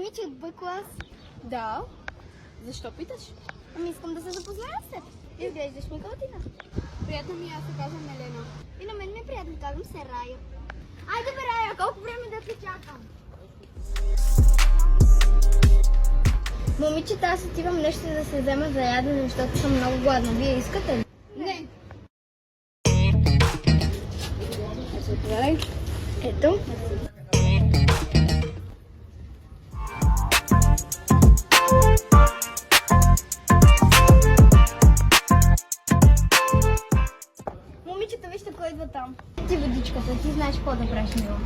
Мичи от Б клас. Да. Защо питаш? Ами искам да се запозная с теб. Изглеждаш ми готина. Приятно ми, аз се казвам Елена. И на мен ми е приятно, казвам се Рая. Айде бе, Рая, колко време да те чакам? Момичета, аз отивам нещо да се взема за ядене, защото съм много гладна. Вие искате ли? Не. Ето. Момичета, вижте кой идва там. Ти водичката, ти знаеш какво да правиш, мила.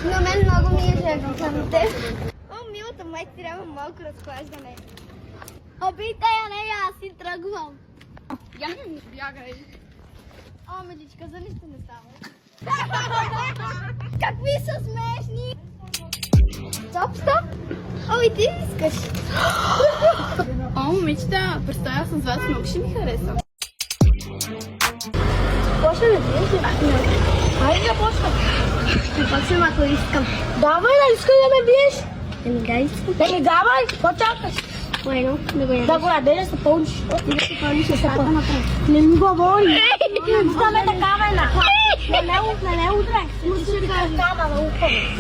На мен много ми е жегно към теб. О, милата, май ти трябва малко разхлаждане. Обитай я, не, аз си тръгвам. Я не бягай. О, медичка, за нищо не става. Какви са смешни! Стоп, стоп! О, и ти искаш. О, момичета, представя с вас, много ще ми хареса. Почна да ти Хайде да почна. Почнем, ако искам. Давай, да искам да ме биеш. Еми да искам. Еми давай, какво чакаш? Bueno, да го ядеш. Да го ядеш, да се пълниш. Ти да се пълниш, да се пълниш. Не ми говори. Стаме такава една. Не удрай. Мусиш да кажеш. Кама, да ухваме.